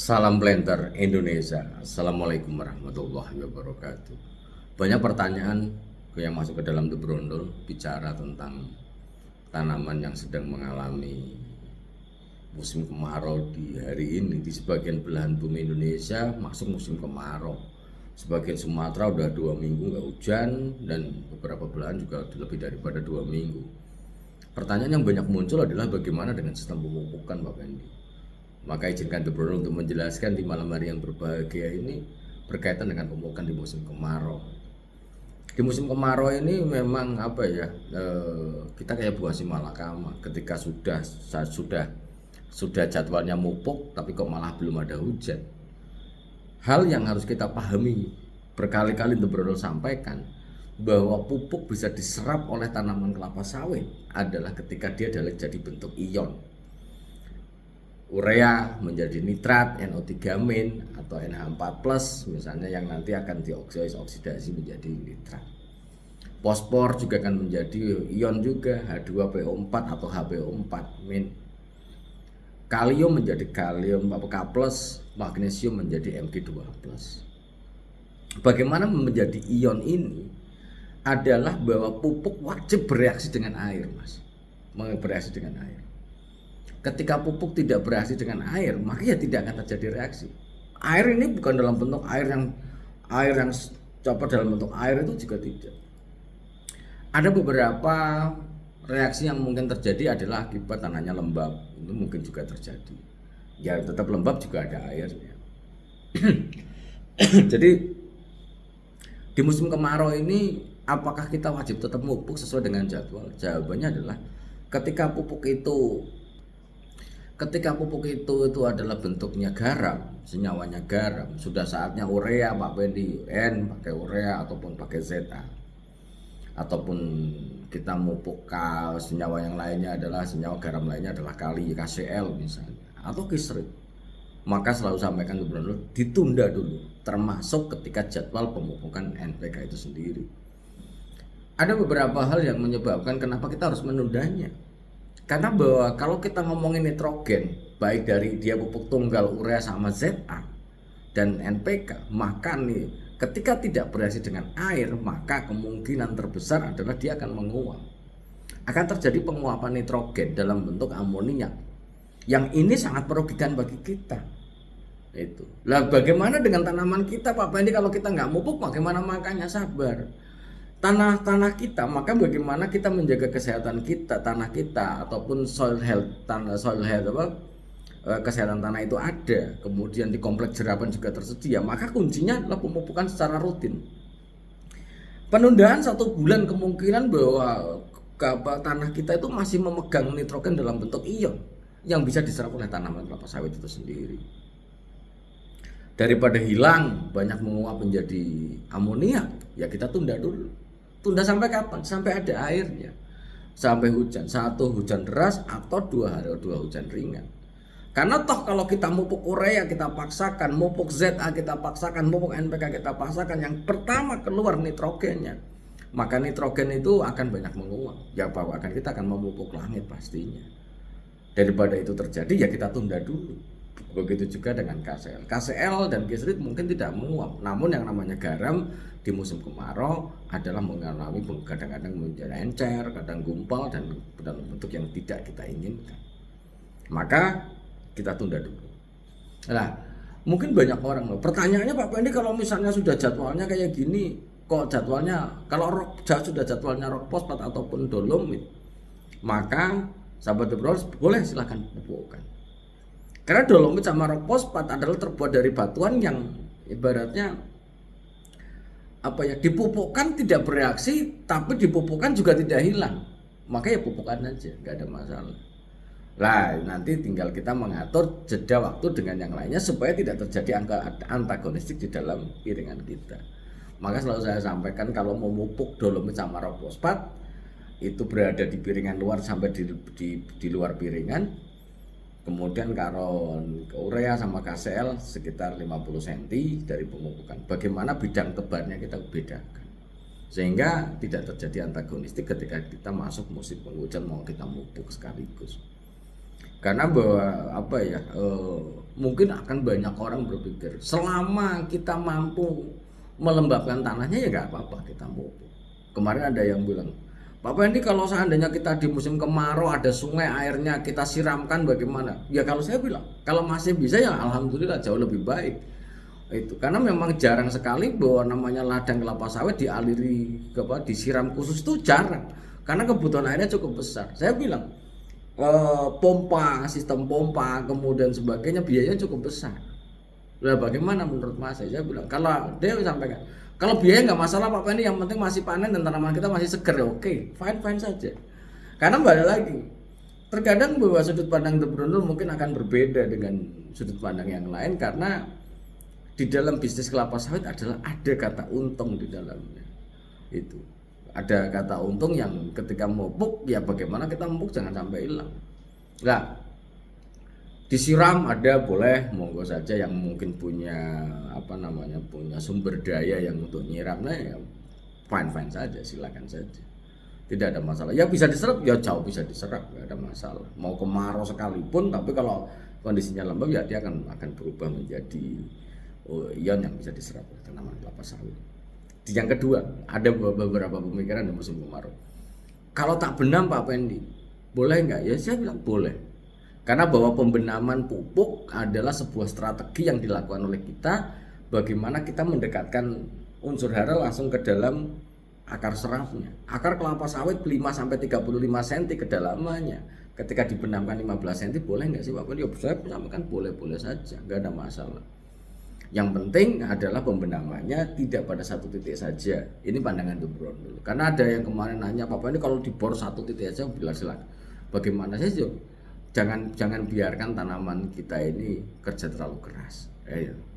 Salam blender Indonesia. Assalamualaikum warahmatullahi wabarakatuh. Banyak pertanyaan yang masuk ke dalam The Brondol bicara tentang tanaman yang sedang mengalami musim kemarau di hari ini. Di sebagian belahan bumi Indonesia masuk musim kemarau. Sebagian Sumatera udah 2 minggu nggak hujan, dan beberapa belahan juga lebih daripada 2 minggu. Pertanyaan yang banyak muncul adalah bagaimana dengan sistem pemupukan, Pak Pendi. Maka izinkan The Brondol untuk menjelaskan di malam hari yang berbahagia ini berkaitan dengan pemupukan di musim kemarau. Di musim kemarau ini memang kita kayak buah si malakama, ketika sudah jadwalnya mupuk tapi kok malah belum ada hujan. Hal yang harus kita pahami, berkali-kali The Brondol sampaikan, bahwa pupuk bisa diserap oleh tanaman kelapa sawit adalah ketika dia jadi bentuk ion. Urea menjadi nitrat, NO3- atau NH4+, misalnya, yang nanti akan dioksidasi menjadi nitrat. Fosfor juga akan menjadi ion juga, H2PO4 atau HPO4-. Kalium menjadi kalium K+, magnesium menjadi Mg2+. Bagaimana menjadi ion ini adalah bahwa pupuk wajib bereaksi dengan air, Mas. Bereaksi dengan air. Ketika pupuk tidak bereaksi dengan air, maka ya tidak akan terjadi reaksi. Air ini bukan dalam bentuk air yang dalam bentuk air itu juga tidak. Ada beberapa reaksi yang mungkin terjadi adalah akibat tanahnya lembab. Itu mungkin juga terjadi. Ya tetap lembab juga ada airnya. Jadi di musim kemarau ini apakah kita wajib tetap pupuk sesuai dengan jadwal? Jawabannya adalah ketika pupuk itu adalah bentuknya garam, senyawanya garam, sudah saatnya urea, Pak Pendi, pakai urea ataupun pakai ZA. Ataupun kita mupuk senyawa yang lainnya adalah senyawa garam lainnya adalah kali, KCl misalnya, atau kisrit. Maka selalu sampaikan Gubernur, ditunda dulu, termasuk ketika jadwal pemupukan NPK itu sendiri. Ada beberapa hal yang menyebabkan kenapa kita harus menundanya. Karena bahwa kalau kita ngomongin nitrogen, baik dari dia pupuk tunggal, urea sama ZA dan NPK, maka nih ketika tidak bereaksi dengan air, maka kemungkinan terbesar adalah dia akan menguap. Akan terjadi penguapan nitrogen dalam bentuk amonia. Yang ini sangat merugikan bagi kita. Itu. Lah bagaimana dengan tanaman kita, Pak Pendi, kalau kita nggak mupuk bagaimana? Makanya sabar. Tanah kita, maka bagaimana kita menjaga kesehatan kita, tanah kita, ataupun soil health, kesehatan tanah itu ada, kemudian di kompleks jerapan juga tersedia, maka kuncinya adalah pemupukan secara rutin. Penundaan 1 bulan kemungkinan bahwa tanah kita itu masih memegang nitrogen dalam bentuk ion yang bisa diserap oleh tanaman kelapa sawit itu sendiri. Daripada hilang banyak menguap menjadi amonia, ya kita tunda dulu. Tunda sampai kapan? Sampai ada airnya. Sampai hujan, 1 hujan deras atau 2 hujan ringan. Karena toh kalau kita mupuk urea kita paksakan, mupuk ZA kita paksakan, mupuk NPK kita paksakan, yang pertama keluar nitrogennya, maka nitrogen itu akan banyak menguap. Ya bahwa kita akan memupuk langit pastinya. Daripada itu terjadi, ya kita tunda dulu. Begitu juga dengan KCl dan kisrit mungkin tidak menguap, namun yang namanya garam di musim kemarau adalah mengalami kadang-kadang menjadi encer, kadang gumpal, dan dalam bentuk yang tidak kita inginkan. Maka kita tunda dulu. Nah, mungkin banyak orang pertanyaannya, Pak Pendi, kalau misalnya sudah jadwalnya kayak gini, kok jadwalnya kalau sudah jadwalnya rock fosfat ataupun dolomit, maka sahabat The Brondol boleh silahkan pupukkan. Karena dolomit sama rock fosfat adalah terbuat dari batuan yang ibaratnya dipupukkan tidak bereaksi, tapi dipupukkan juga tidak hilang. Maka ya pupukkan aja, nggak ada masalah. Lah nanti tinggal kita mengatur jeda waktu dengan yang lainnya supaya tidak terjadi antagonistik di dalam piringan kita. Maka selalu saya sampaikan, kalau mau memupuk dolomit sama rock fosfat itu berada di piringan luar sampai di luar piringan. Kemudian kalau urea sama KCl sekitar 50 cm dari pemupukan. Bagaimana bidang tebarnya kita bedakan, sehingga tidak terjadi antagonistik ketika kita masuk musim penghujan mau kita mupuk sekaligus. Karena bahwa apa ya, mungkin akan banyak orang berpikir selama kita mampu melembabkan tanahnya ya nggak apa-apa kita pupuk. Kemarin ada yang bilang, Pak Pendi, kalau seandainya kita di musim kemarau ada sungai airnya kita siramkan bagaimana? Ya kalau saya bilang kalau masih bisa ya alhamdulillah jauh lebih baik. Itu karena memang jarang sekali bahwa namanya ladang kelapa sawit dialiri disiram khusus, itu jarang. Karena kebutuhan airnya cukup besar. Saya bilang pompa, sistem pompa, kemudian sebagainya biayanya cukup besar. Nah, bagaimana menurut Mas? Saya bilang kalau dia sampaikan, kalau biaya nggak masalah Pak Pendi, yang penting masih panen dan tanaman kita masih seger, oke, fine saja. Karena balik lagi, terkadang bahwa sudut pandang The Brondol mungkin akan berbeda dengan sudut pandang yang lain, karena di dalam bisnis kelapa sawit adalah ada kata untung di dalamnya. Itu ada kata untung yang ketika memupuk ya bagaimana kita memupuk jangan sampai hilang. Nah, disiram ada boleh, monggo saja yang mungkin punya punya sumber daya yang untuk nyiram, nah ya fine saja, silakan saja, tidak ada masalah. Ya bisa diserap ya jauh bisa diserap, nggak ada masalah. Mau kemarau sekalipun, tapi kalau kondisinya lembab ya dia akan berubah menjadi ion yang bisa diserap oleh tanaman kelapa sawit. Yang kedua, ada beberapa pemikiran di musim kemarau. Kalau tak benam Pak Pendi, boleh nggak? Ya saya bilang boleh. Karena bahwa pembenaman pupuk adalah sebuah strategi yang dilakukan oleh kita, bagaimana kita mendekatkan unsur hara langsung ke dalam akar serapnya. Akar kelapa sawit 5-35 cm kedalamannya. Ketika dibenamkan 15 cm, boleh nggak sih Pak Pendi? Saya sampaikan boleh saja, nggak ada masalah. Yang penting adalah pembenamannya tidak pada satu titik saja. Ini pandangan The Brondol. Karena ada yang kemarin nanya, Pak, ini kalau dibor satu titik aja, bilang silakan. Bagaimana saja? Jangan biarkan tanaman kita ini kerja terlalu keras.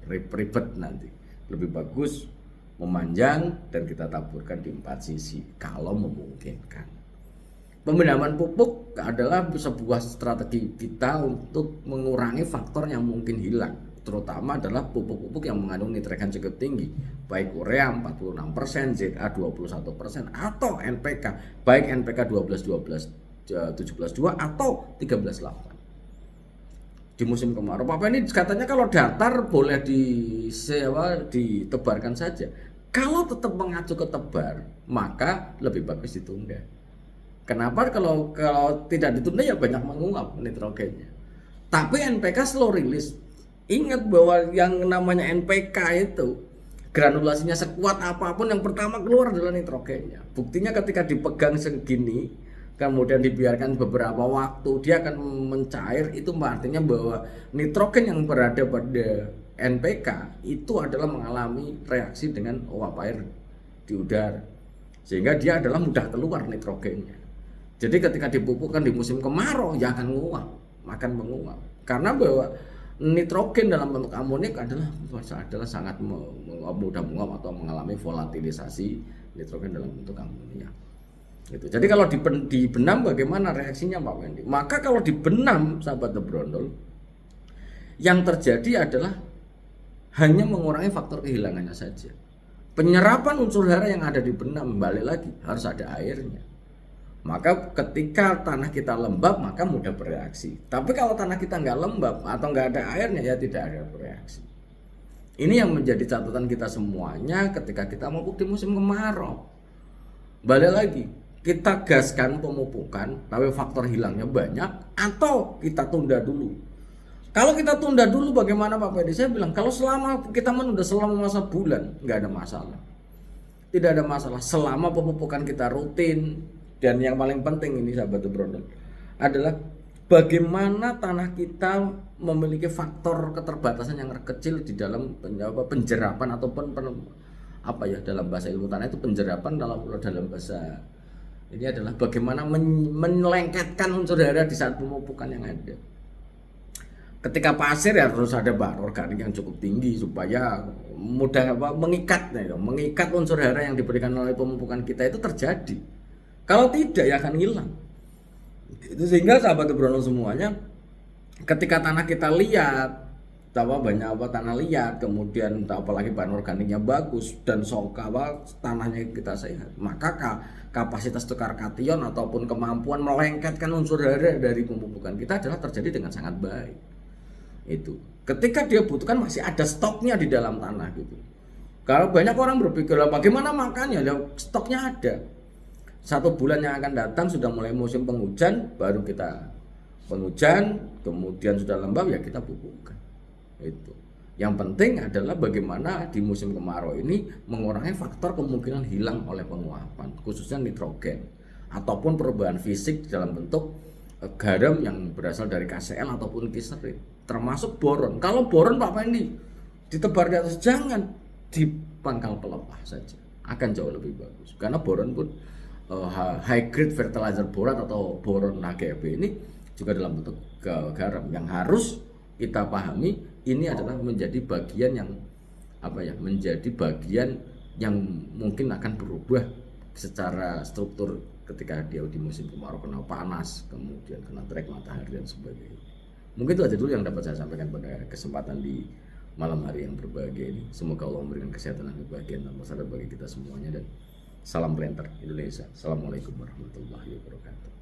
Ribet nanti. Lebih bagus memanjang dan kita taburkan di 4 sisi kalau memungkinkan. Pembenaman pupuk adalah sebuah strategi kita untuk mengurangi faktor yang mungkin hilang, terutama adalah pupuk-pupuk yang mengandung nitrogen cukup tinggi, baik urea 46%, ZA 21%, atau NPK, baik NPK 12 17-2 atau 13-8. Di musim kemarau, Pak ini katanya kalau datar boleh ditebarkan saja. Kalau tetap mengacu ke tebar, maka lebih bagus ditunda. Kenapa? Kalau tidak ditunda ya banyak menguap nitrogennya. Tapi NPK slow release. Ingat bahwa yang namanya NPK itu granulasinya sekuat apapun, yang pertama keluar adalah nitrogennya. Buktinya ketika dipegang segini kemudian dibiarkan beberapa waktu dia akan mencair, itu artinya bahwa nitrogen yang berada pada NPK itu adalah mengalami reaksi dengan uap air di udara, sehingga dia adalah mudah keluar nitrogennya. Jadi ketika dipupukkan di musim kemarau ya akan menguap karena bahwa nitrogen dalam bentuk amonik adalah sangat mudah menguap atau mengalami volatilisasi nitrogen dalam bentuk amonia. Gitu. Jadi kalau dibenam bagaimana reaksinya Pak Wendy? Maka kalau dibenam sahabat The Brondol, yang terjadi adalah hanya mengurangi faktor kehilangannya saja. Penyerapan unsur hara yang ada di benam, balik lagi harus ada airnya. Maka ketika tanah kita lembab maka mudah bereaksi. Tapi kalau tanah kita nggak lembab atau nggak ada airnya ya tidak ada bereaksi. Ini yang menjadi catatan kita semuanya ketika kita memupuk di musim kemarau. Balik lagi, kita gaskan pemupukan tapi faktor hilangnya banyak, atau kita tunda dulu. Kalau kita tunda dulu bagaimana Pak Pedi? Saya bilang kalau selama kita menunda selama masa bulan nggak ada masalah. Tidak ada masalah selama pemupukan kita rutin. Dan yang paling penting ini sahabat The Brondol adalah bagaimana tanah kita memiliki faktor keterbatasan yang kecil di dalam penjerapan ataupun dalam bahasa ilmu tanah itu penjerapan, dalam bahasa ini adalah bagaimana melengketkan unsur hara di saat pemupukan yang ada. Ketika pasir ya harus ada bahan organik yang cukup tinggi supaya mudah mengikat unsur hara yang diberikan oleh pemupukan kita itu terjadi. Kalau tidak ya akan hilang. Itu sehingga sahabat The Brondol semuanya, ketika tanah kita lihat banyak tanah liat, kemudian apalagi bahan organiknya bagus dan tanahnya kita sehat, maka kapasitas tukar kation ataupun kemampuan melengketkan unsur hara dari pemupukan kita adalah terjadi dengan sangat baik. Itu ketika dia butuhkan masih ada stoknya di dalam tanah gitu. Kalau banyak orang berpikir bagaimana makannya, stoknya ada. 1 bulan yang akan datang sudah mulai musim penghujan, baru kita penghujan, kemudian sudah lembab ya kita pupukkan. Itu. Yang penting adalah bagaimana di musim kemarau ini mengurangi faktor kemungkinan hilang oleh penguapan, khususnya nitrogen ataupun perubahan fisik dalam bentuk garam yang berasal dari KCl ataupun glycerin, termasuk boron. Kalau boron Pak Pendi ditebar di atas, jangan di pangkal pelepah saja, akan jauh lebih bagus. Karena boron pun high grade fertilizer borat atau boron HGB ini juga dalam bentuk garam yang harus kita pahami. Ini adalah menjadi bagian yang menjadi bagian yang mungkin akan berubah secara struktur ketika dia di musim kemarau, kena panas, kemudian kena terik matahari dan sebagainya. Mungkin itu aja dulu yang dapat saya sampaikan pada kesempatan di malam hari yang berbahagia ini. Semoga Allah memberikan kesehatan dan kebahagiaan tanpa sadar bagi kita semuanya, dan salam planter Indonesia. Assalamualaikum warahmatullahi wabarakatuh.